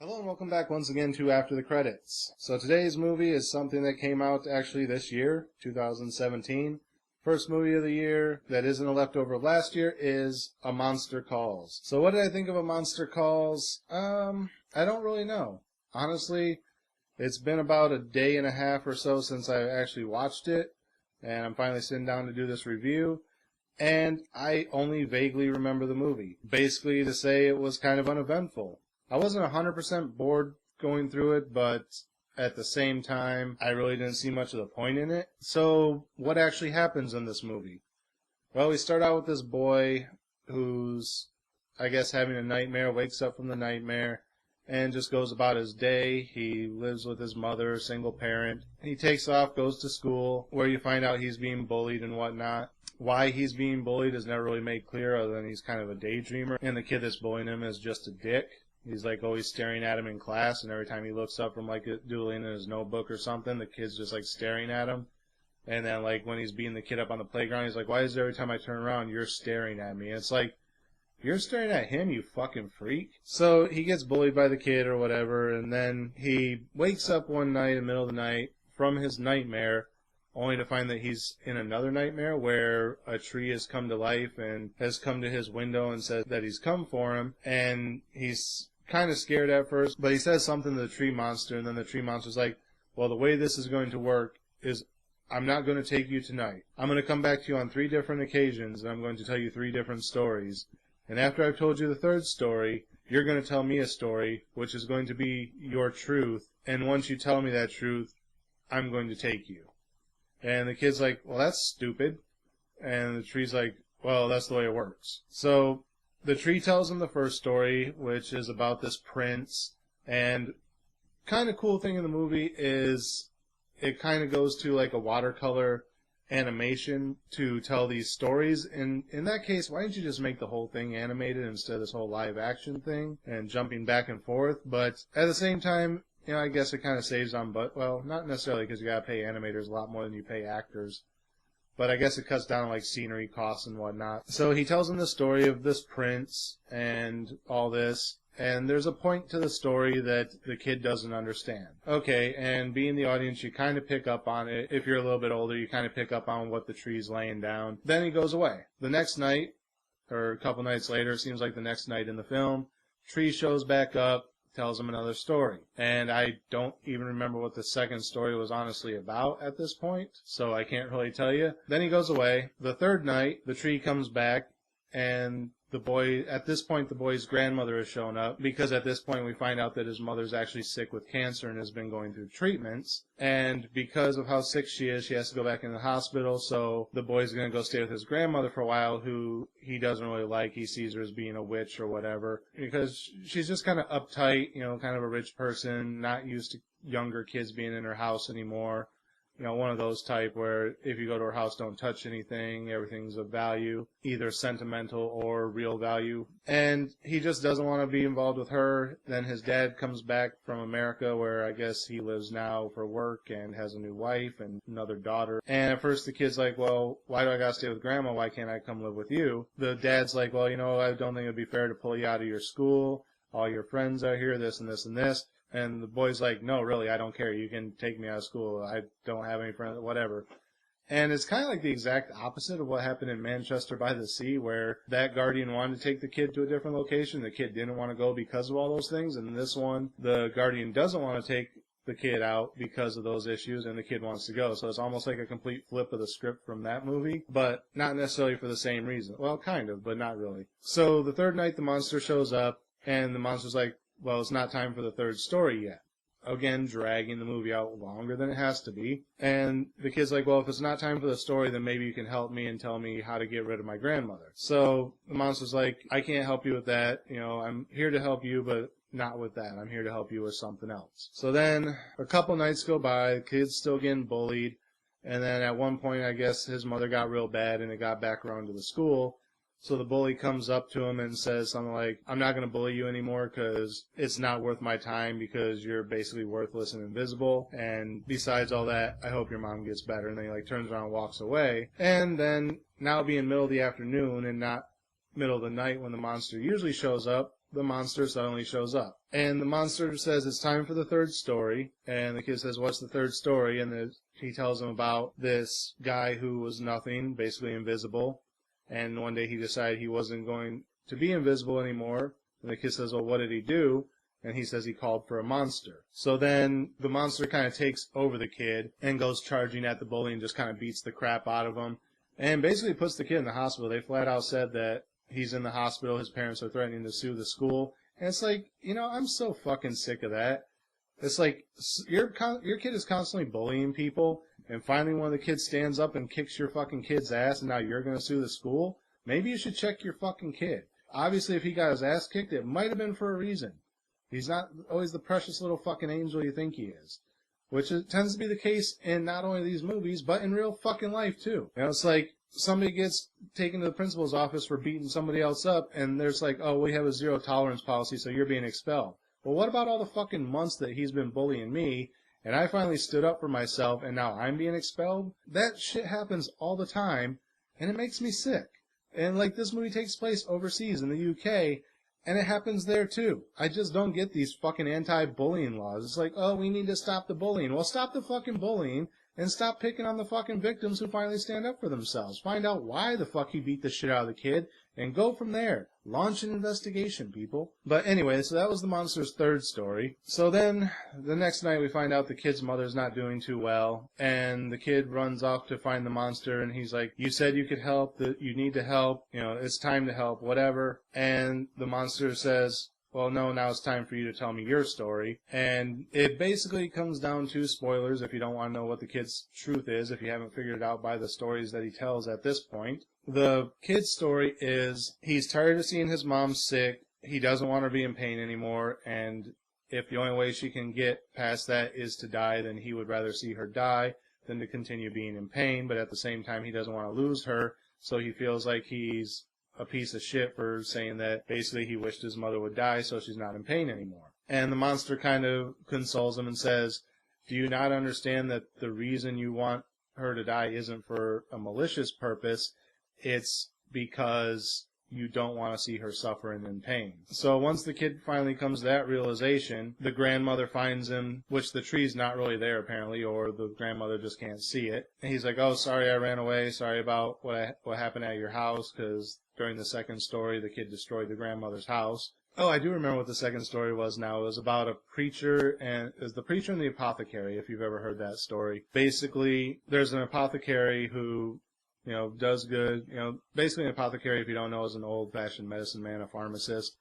Hello and welcome back once again to After the Credits. So today's movie is something that came out actually this year, 2017. First movie of the year that isn't a leftover of last year is A Monster Calls. So what did I think of A Monster Calls? I don't really know. Honestly, it's been about a day and a half or so since I actually watched it, and I'm finally sitting down to do this review. And I only vaguely remember the movie. Basically to say it was kind of uneventful. I wasn't 100% bored going through it, but at the same time, I really didn't see much of the point in it. So, what actually happens in this movie? Well, we start out with this boy who's, I guess, having a nightmare, wakes up from the nightmare, and just goes about his day. He lives with his mother, single parent. He takes off, goes to school, where you find out he's being bullied and whatnot. Why he's being bullied is never really made clear, other than he's kind of a daydreamer, and the kid that's bullying him is just a dick. He's like always staring at him in class, and every time he looks up from like doodling in his notebook or something, the kid's just like staring at him. And then like when he's beating the kid up on the playground, he's like, "Why is it every time I turn around, you're staring at me?" And it's like, you're staring at him, you fucking freak. So he gets bullied by the kid or whatever, and then he wakes up one night in the middle of the night from his nightmare, only to find that he's in another nightmare where a tree has come to life and has come to his window and says that he's come for him. And he's kind of scared at first, but he says something to the tree monster, and then the tree monster's like, "Well, the way this is going to work is I'm not going to take you tonight. I'm going to come back to you on 3 different occasions, and I'm going to tell you 3 different stories. And after I've told you the 3rd story, you're going to tell me a story, which is going to be your truth. And once you tell me that truth, I'm going to take you." And the kid's like, "Well, that's stupid." And the tree's like, "Well, that's the way it works." So the tree tells him the first story, which is about this prince. And kind of cool thing in the movie is it kind of goes to like a watercolor animation to tell these stories. And in that case, why didn't you just make the whole thing animated instead of this whole live action thing and jumping back and forth? But at the same time, you know, I guess it kind of saves on, but, well, not necessarily because you got to pay animators a lot more than you pay actors. But I guess it cuts down on, like, scenery costs and whatnot. So he tells him the story of this prince and all this. And there's a point to the story that the kid doesn't understand. Okay, and being the audience, you kind of pick up on it. If you're a little bit older, you kind of pick up on what the tree's laying down. Then he goes away. The next night, or a couple nights later, it seems like the next night in the film, tree shows back up, tells him another story. And I don't even remember what the second story was honestly about at this point, so I can't really tell you. Then he goes away. The 3rd night, the tree comes back, and the boy, at this point, the boy's grandmother has shown up, because at this point we find out that his mother's actually sick with cancer and has been going through treatments. And because of how sick she is, she has to go back in the hospital, so the boy's going to go stay with his grandmother for a while, who he doesn't really like. He sees her as being a witch or whatever, because she's just kind of uptight, you know, kind of a rich person, not used to younger kids being in her house anymore. You know, one of those type where if you go to her house, don't touch anything, everything's of value, either sentimental or real value. And he just doesn't want to be involved with her. Then his dad comes back from America, where I guess he lives now for work, and has a new wife and another daughter. And at first the kid's like, "Well, why do I gotta stay with grandma? Why can't I come live with you?" The dad's like, "Well, you know, I don't think it'd be fair to pull you out of your school. All your friends are here, this and this and this." And the boy's like, "No, really, I don't care. You can take me out of school. I don't have any friends, whatever." And it's kind of like the exact opposite of what happened in Manchester by the Sea, where that guardian wanted to take the kid to a different location. The kid didn't want to go because of all those things. And in this one, the guardian doesn't want to take the kid out because of those issues, and the kid wants to go. So it's almost like a complete flip of the script from that movie, but not necessarily for the same reason. Well, kind of, but not really. So the 3rd night, the monster shows up, and the monster's like, "Well, it's not time for the 3rd story yet." Again, dragging the movie out longer than it has to be. And the kid's like, "Well, if it's not time for the story, then maybe you can help me and tell me how to get rid of my grandmother." So the monster's like, "I can't help you with that. You know, I'm here to help you, but not with that. I'm here to help you with something else." So then a couple nights go by, the kid's still getting bullied. And then at one point, I guess his mother got real bad and it got back around to the school. So the bully comes up to him and says something like, "I'm not going to bully you anymore because it's not worth my time, because you're basically worthless and invisible. And besides all that, I hope your mom gets better." And then he like turns around and walks away. And then, now being middle of the afternoon and not middle of the night when the monster usually shows up, the monster suddenly shows up. And the monster says it's time for the third story. And the kid says, what's the third story? And he tells him about this guy who was nothing, basically invisible. And one day he decided he wasn't going to be invisible anymore. And the kid says, well, what did he do? And he says he called for a monster. So then the monster kind of takes over the kid and goes charging at the bully and just kind of beats the crap out of him. And basically puts the kid in the hospital. They flat out said that he's in the hospital. His parents are threatening to sue the school. And it's like, I'm so fucking sick of that. It's like, your kid is constantly bullying people, and finally one of the kids stands up and kicks your fucking kid's ass, and now you're going to sue the school? Maybe you should check your fucking kid. Obviously, if he got his ass kicked, it might have been for a reason. He's not always the precious little fucking angel you think he is. Which tends to be the case in not only these movies, but in real fucking life, too. It's like, somebody gets taken to the principal's office for beating somebody else up, and there's like, oh, we have a zero tolerance policy, so you're being expelled. Well, what about all the fucking months that he's been bullying me, and I finally stood up for myself, and now I'm being expelled? That shit happens all the time, and it makes me sick. And like, this movie takes place overseas in the UK, and it happens there too. I just don't get these fucking anti-bullying laws. It's like, oh, we need to stop the bullying. Well, stop the fucking bullying, and stop picking on the fucking victims who finally stand up for themselves. Find out why the fuck he beat the shit out of the kid, and go from there. Launch an investigation, people. But anyway, so that was the monster's third story. So then, the next night we find out the kid's mother's not doing too well, and the kid runs off to find the monster, and he's like, you said you could help, that you need to help, it's time to help, whatever. And the monster says, well, no, now it's time for you to tell me your story. And it basically comes down to spoilers if you don't want to know what the kid's truth is, if you haven't figured it out by the stories that he tells at this point. The kid's story is he's tired of seeing his mom sick, he doesn't want her to be in pain anymore, and if the only way she can get past that is to die, then he would rather see her die than to continue being in pain, but at the same time he doesn't want to lose her, so he feels like he's a piece of shit for saying that basically he wished his mother would die so she's not in pain anymore. And the monster kind of consoles him and says, do you not understand that the reason you want her to die isn't for a malicious purpose, it's because you don't want to see her suffer and in pain. So once the kid finally comes to that realization, the grandmother finds him, which the tree's not really there apparently, or the grandmother just can't see it. And he's like, oh, sorry I ran away, sorry about what happened at your house, because during the second story the kid destroyed the grandmother's house. Oh, I do remember what the second story was now. It was about a preacher, and it was the preacher and the apothecary, if you've ever heard that story. Basically, there's an apothecary who does good. Basically an apothecary, if you don't know, is an old-fashioned medicine man, a pharmacist.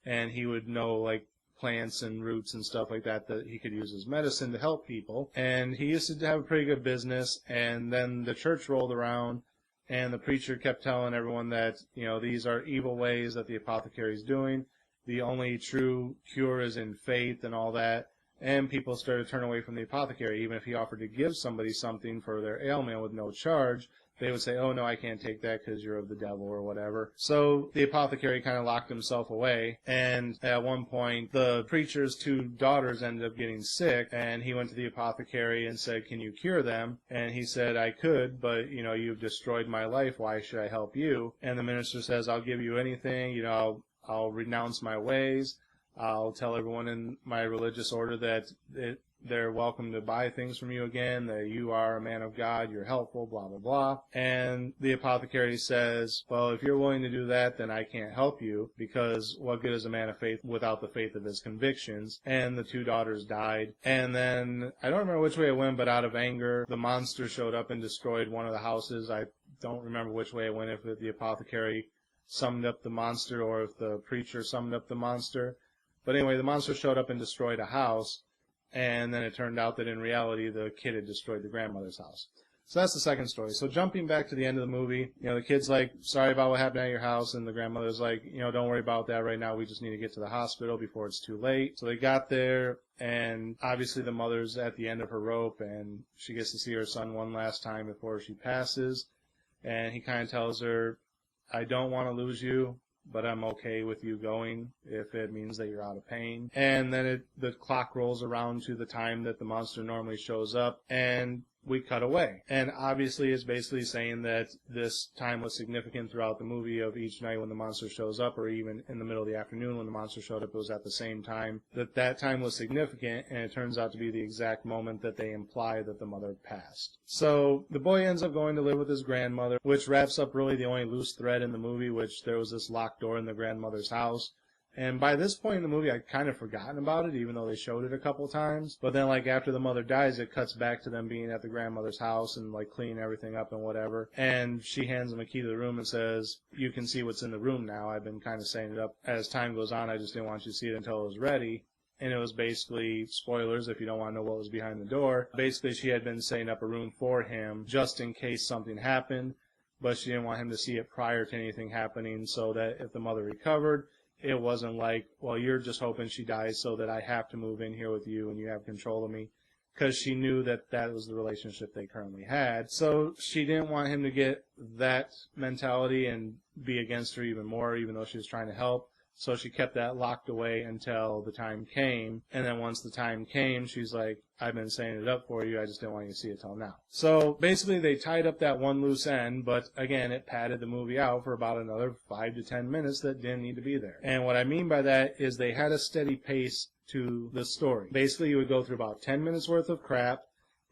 And he would know, like, plants and roots and stuff like that he could use as medicine to help people. And he used to have a pretty good business, and then the church rolled around, and the preacher kept telling everyone that, these are evil ways that the apothecary is doing. The only true cure is in faith and all that. And people started to turn away from the apothecary. Even if he offered to give somebody something for their ailment with no charge, they would say, oh, no, I can't take that because you're of the devil or whatever. So the apothecary kind of locked himself away. And at one point, the preacher's two daughters ended up getting sick. And he went to the apothecary and said, can you cure them? And he said, I could, but, you've destroyed my life. Why should I help you? And the minister says, I'll give you anything. I'll renounce my ways. I'll tell everyone in my religious order that they're welcome to buy things from you again, that you are a man of God, you're helpful, blah, blah, blah. And the apothecary says, well, if you're willing to do that, then I can't help you, because what good is a man of faith without the faith of his convictions? And the two daughters died. And then, I don't remember which way it went, but out of anger, the monster showed up and destroyed one of the houses. I don't remember which way it went, if the apothecary summoned up the monster or if the preacher summoned up the monster. But anyway, the monster showed up and destroyed a house, and then it turned out that in reality the kid had destroyed the grandmother's house. So that's the second story. So jumping back to the end of the movie, the kid's like, sorry about what happened at your house, and the grandmother's like, don't worry about that right now, we just need to get to the hospital before it's too late. So they got there, and obviously the mother's at the end of her rope, and she gets to see her son one last time before she passes, and he kind of tells her, I don't want to lose you, but I'm okay with you going if it means that you're out of pain. And then the clock rolls around to the time that the monster normally shows up, and we cut away. And obviously it's basically saying that this time was significant throughout the movie of each night when the monster shows up, or even in the middle of the afternoon when the monster showed up, it was at the same time. That time was significant, and it turns out to be the exact moment that they imply that the mother passed. So the boy ends up going to live with his grandmother, which wraps up really the only loose thread in the movie, which there was this locked door in the grandmother's house. And by this point in the movie, I'd kind of forgotten about it, even though they showed it a couple times. But then, like, after the mother dies, it cuts back to them being at the grandmother's house and, like, cleaning everything up and whatever. And she hands them a key to the room and says, "You can see what's in the room now. I've been kind of setting it up as time goes on. I just didn't want you to see it until it was ready." And it was basically, spoilers if you don't want to know what was behind the door, basically she had been setting up a room for him just in case something happened, but she didn't want him to see it prior to anything happening, so that if the mother recovered, it wasn't like, well, you're just hoping she dies so that I have to move in here with you and you have control of me. Because she knew that that was the relationship they currently had. So she didn't want him to get that mentality and be against her even more, even though she was trying to help. So she kept that locked away until the time came. And then once the time came, she's like, "I've been setting it up for you. I just didn't want you to see it till now." So basically they tied up that one loose end, but again, it padded the movie out for about another 5 to 10 minutes that didn't need to be there. And what I mean by that is they had a steady pace to the story. Basically, you would go through about 10 minutes worth of crap,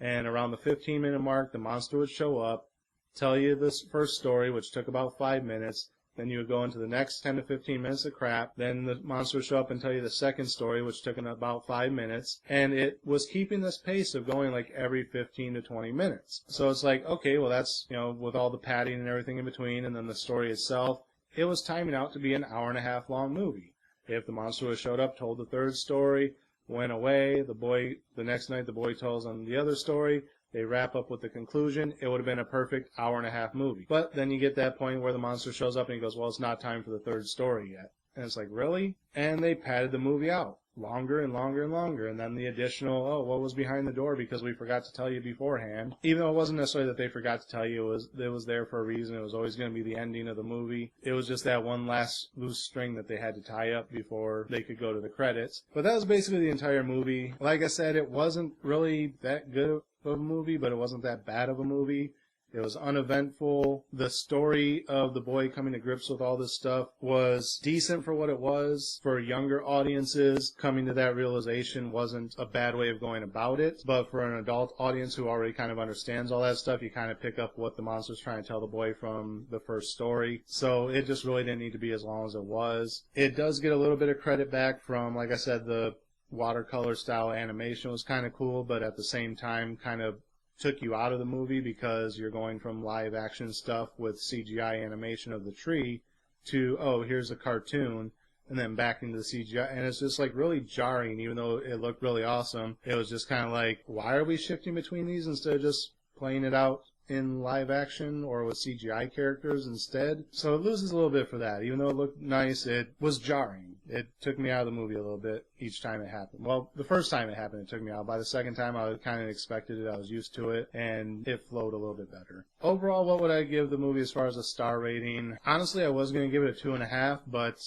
and around the 15-minute mark, the monster would show up, tell you this first story, which took about 5 minutes. Then you would go into the next 10 to 15 minutes of crap. Then the monster would show up and tell you the second story, which took about 5 minutes. And it was keeping this pace of going like every 15 to 20 minutes. So it's like, okay, well that's, with all the padding and everything in between, and then the story itself, it was timing out to be an hour-and-a-half long movie. If the monster would showed up, told the third story, went away, the next night the boy tells them the other story, they wrap up with the conclusion, it would have been a perfect hour-and-a-half movie. But then you get that point where the monster shows up and he goes, well, it's not time for the third story yet. And it's like, really? And they padded the movie out longer and longer and longer. And then the additional, oh, what was behind the door because we forgot to tell you beforehand. Even though it wasn't necessarily that they forgot to tell you, it was there for a reason. It was always going to be the ending of the movie. It was just that one last loose string that they had to tie up before they could go to the credits. But that was basically the entire movie. Like I said, it wasn't really that good of a movie, but it wasn't that bad of a movie. It was uneventful. The story of the boy coming to grips with all this stuff was decent for what it was. For younger audiences, coming to that realization wasn't a bad way of going about it. But for an adult audience who already kind of understands all that stuff, you kind of pick up what the monster's trying to tell the boy from the first story. So it just really didn't need to be as long as it was. It does get a little bit of credit back from, like I said, the watercolor style animation was kind of cool, but at the same time kind of took you out of the movie because you're going from live action stuff with CGI animation of the tree to, oh, here's a cartoon, and then back into the CGI. And it's just like really jarring, even though it looked really awesome. It was just kind of like, why are we shifting between these instead of just playing it out in live action or with CGI characters instead? So it loses a little bit for that. Even though it looked nice, it was jarring. It took me out of the movie a little bit each time it happened. Well, the first time it happened, it took me out. By the second time, I kind of expected it. I was used to it, and it flowed a little bit better. Overall, what would I give the movie as far as a star rating? Honestly, I was going to give it a 2.5, but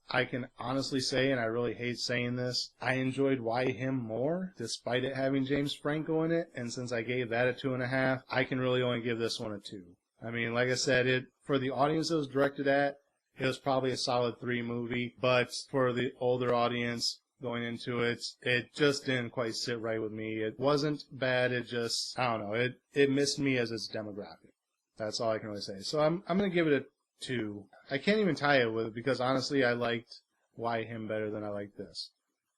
I can honestly say, and I really hate saying this, I enjoyed Why Him more, despite it having James Franco in it, and since I gave that a 2.5, I can really only give this one a 2. I mean, like I said, for the audience it was directed at, it was probably a solid 3 movie, but for the older audience going into it, it just didn't quite sit right with me. It wasn't bad, it just, I don't know, it missed me as its demographic. That's all I can really say. So I'm going to give it a 2. I can't even tie it with it because honestly I liked Why Him better than I liked this,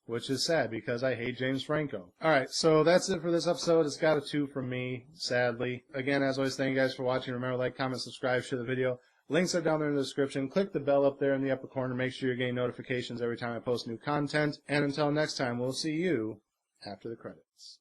which is sad because I hate James Franco. Alright, so that's it for this episode. It's got a 2 from me, sadly. Again, as always, thank you guys for watching. Remember, like, comment, subscribe, share the video. Links are down there in the description. Click the bell up there in the upper corner. Make sure you're getting notifications every time I post new content. And until next time, we'll see you after the credits.